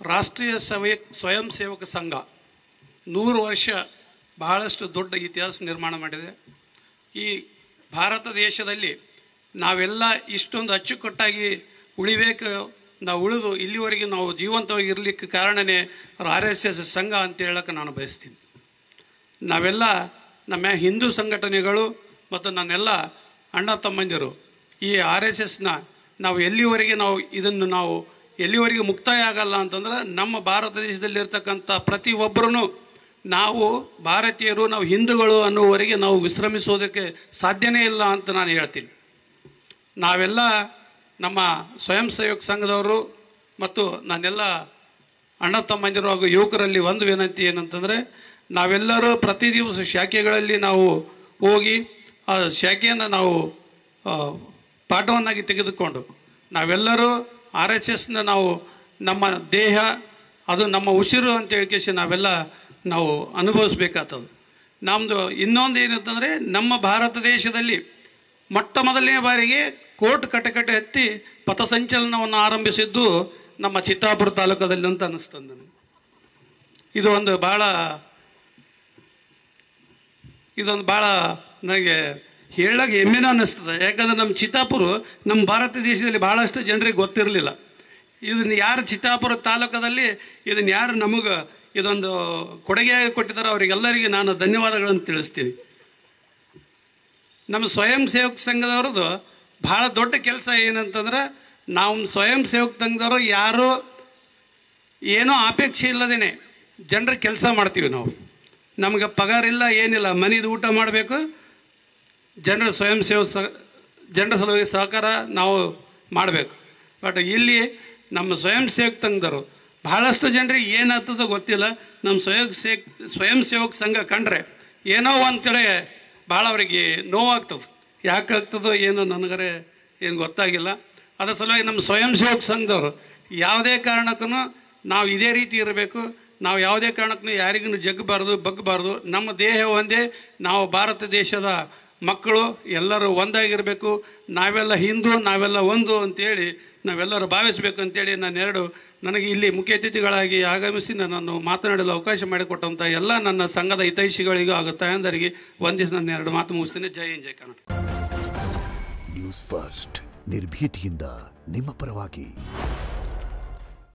ರಾಷ್ಟ್ರೀಯ ಸ್ವಯಂ ಸೇವಕ ಸಂಘ 100 ವರ್ಷ ಬಹಳಷ್ಟು ದೊಡ್ಡ ಇತಿಹಾಸ ನಿರ್ಮಾಣ ಮಾಡಿದೆ. ಈ ಭಾರತ ದೇಶದಲ್ಲಿ ನಾವೆಲ್ಲ ಇಷ್ಟೊಂದು ಅಚ್ಚುಕಟ್ಟಾಗಿ ಉಳಿಬೇಕು, ನಾವು ಉಳಿದು ಇಲ್ಲಿವರೆಗೆ ನಾವು ಜೀವಂತವಾಗಿ ಇರಲಿಕ್ಕೆ ಕಾರಣನೇ RSS ಸಂಘ ಅಂತ ಹೇಳಕ್ಕೆ ನಾನು ಬಯಸ್ತೀನಿ. ನಾವೆಲ್ಲ ನಮ್ಮ ಹಿಂದೂ ಸಂಘಟನೆಗಳು ಮತ್ತು ನನ್ನೆಲ್ಲ ಅಣ್ಣ ತಮ್ಮಂದಿರು ಈ RSSನ ನಾವು ಎಲ್ಲಿವರೆಗೆ ನಾವು ಎಲ್ಲಿವರೆಗೆ ಮುಕ್ತಾಯ ಆಗಲ್ಲ ಅಂತಂದ್ರೆ ನಮ್ಮ ಭಾರತ ದೇಶದಲ್ಲಿರ್ತಕ್ಕಂಥ ಪ್ರತಿಯೊಬ್ಬರೂ ನಾವು ಭಾರತೀಯರು, ನಾವು ಹಿಂದೂಗಳು ಅನ್ನೋವರೆಗೆ ನಾವು ವಿಶ್ರಮಿಸೋದಕ್ಕೆ ಸಾಧ್ಯನೇ ಇಲ್ಲ ಅಂತ ನಾನು ಹೇಳ್ತೀನಿ. ನಾವೆಲ್ಲ ನಮ್ಮ ಸ್ವಯಂ ಸೇವಕ ಸಂಘದವರು ಮತ್ತು ನನ್ನೆಲ್ಲ ಅಣ್ಣ ತಮ್ಮಂದಿರು ಹಾಗೂ ಯುವಕರಲ್ಲಿ ಒಂದು ವಿನಂತಿ ಏನಂತಂದರೆ, ನಾವೆಲ್ಲರೂ ಪ್ರತಿ ದಿವಸ ಶಾಖೆಗಳಲ್ಲಿ ನಾವು ಹೋಗಿ ಆ ಶಾಖೆಯನ್ನು ನಾವು ಪಾಠವನ್ನಾಗಿ ತೆಗೆದುಕೊಂಡು ನಾವೆಲ್ಲರೂ RSSನ ನಾವು ನಮ್ಮ ದೇಹ ಅದು ನಮ್ಮ ಉಸಿರು ಅಂತ ಹೇಳಿಕೆ ನಾವು ಅನುಭವಿಸ್ಬೇಕಾಗ್ತದೆ. ನಮ್ಮದು ಇನ್ನೊಂದು ಏನಂತಂದರೆ, ನಮ್ಮ ಭಾರತ ದೇಶದಲ್ಲಿ ಮೊಟ್ಟ ಮೊದಲನೇ ಬಾರಿಗೆ ಕೋರ್ಟ್ ಕಟಕಟೆ ಹತ್ತಿ ಪಥಸಂಚಲನವನ್ನು ಆರಂಭಿಸಿದ್ದು ನಮ್ಮ ಚಿತ್ತಾಪುರ ತಾಲೂಕದಲ್ಲಿ ಅಂತ ಅನ್ನಿಸ್ತದೆ ನನಗೆ. ಇದೊಂದು ಭಾಳ ನನಗೆ ಹೇಳಕ್ಕೆ ಹೆಮ್ಮೆನ ಅನ್ನಿಸ್ತದೆ. ಯಾಕಂದರೆ ನಮ್ಮ ಚಿತ್ತಾಪುರ ನಮ್ಮ ಭಾರತ ದೇಶದಲ್ಲಿ ಭಾಳಷ್ಟು ಜನರಿಗೆ ಗೊತ್ತಿರಲಿಲ್ಲ. ಇದನ್ನು ಯಾರು ಚಿತ್ತಾಪುರ ತಾಲೂಕದಲ್ಲಿ ಇದನ್ನು ಯಾರು ನಮಗೆ ಇದೊಂದು ಕೊಡುಗೆಯಾಗಿ ಕೊಟ್ಟಿದ್ದಾರೆ ಅವರಿಗೆಲ್ಲರಿಗೆ ನಾನು ಧನ್ಯವಾದಗಳನ್ನು ತಿಳಿಸ್ತೀನಿ. ನಮ್ಮ ಸ್ವಯಂ ಸೇವಕ ಸಂಘದವ್ರದ್ದು ಭಾಳ ದೊಡ್ಡ ಕೆಲಸ ಏನಂತಂದ್ರೆ, ನಾವು ಸ್ವಯಂ ಸೇವಕ ಸಂಘದವರು ಯಾರು ಏನೋ ಅಪೇಕ್ಷೆ ಇಲ್ಲದೇನೆ ಜನರ ಕೆಲಸ ಮಾಡ್ತೀವಿ. ನಾವು ನಮಗೆ ಪಗಾರ ಇಲ್ಲ, ಏನಿಲ್ಲ, ಮನೆದು ಊಟ ಮಾಡಬೇಕು, ಜನರ ಜನರ ಸಲುವಾಗಿ ಸಹಕಾರ ನಾವು ಮಾಡಬೇಕು. ಬಟ್ ಇಲ್ಲಿ ನಮ್ಮ ಸ್ವಯಂ ಸೇವಕ ಸಂಘದವರು ಬಹಳಷ್ಟು ಜನರಿಗೆ ಏನಾಗ್ತದೋ ಗೊತ್ತಿಲ್ಲ. ನಮ್ಮ ಸ್ವಯಂ ಸೇವಕ ಸಂಘ ಕಂಡ್ರೆ ಏನೋ ಅಂತೇಳಿ ಭಾಳ ಅವರಿಗೆ ನೋವಾಗ್ತದೆ. ಯಾಕೆ ಆಗ್ತದೋ ಏನೋ ನನಗರೆ ಏನು ಗೊತ್ತಾಗಿಲ್ಲ. ಅದರ ಸಲುವಾಗಿ ನಮ್ಮ ಸ್ವಯಂ ಸೇವಕ ಸಂಘದವರು ಯಾವುದೇ ಕಾರಣಕ್ಕೂ ನಾವು ಇದೇ ರೀತಿ ಇರಬೇಕು. ನಾವು ಯಾವುದೇ ಕಾರಣಕ್ಕೂ ಯಾರಿಗೂ ಜಗ್ಗಬಾರ್ದು, ಬಗ್ಗಬಾರ್ದು. ನಮ್ಮ ದೇಹ ಒಂದೇ, ನಾವು ಭಾರತ ದೇಶದ ಮಕ್ಕಳು ಎಲ್ಲರೂ ಒಂದಾಗಿರಬೇಕು. ನಾವೆಲ್ಲ ಹಿಂದೂ, ನಾವೆಲ್ಲ ಒಂದು ಅಂತೇಳಿ ನಾವೆಲ್ಲರೂ ಭಾವಿಸಬೇಕು ಅಂತೇಳಿ ನನಗೆ ಇಲ್ಲಿ ಮುಖ್ಯ ಅತಿಥಿಗಳಾಗಿ ಆಗಮಿಸಿ ನನ್ನನ್ನು ಮಾತನಾಡಲು ಅವಕಾಶ ಮಾಡಿಕೊಟ್ಟಂಥ ಎಲ್ಲ ನನ್ನ ಸಂಘದ ಹಿತೈಷಿಗಳಿಗೂ ಹಾಗೂ ತಾಯಂದರಿಗೆ ವಂದಿಸಿ ನನ್ನ 2 ಮಾತು ಮುಗಿಸ್ತೀನಿ. ಜೈ ಹಿಂದ್, ಜೈ ಕರ್ನಾಟಕ. ನ್ಯೂಸ್ ಫಸ್ಟ್, ನಿರ್ಭೀತಿಯಿಂದ ನಿಮ್ಮ ಪರವಾಗಿ.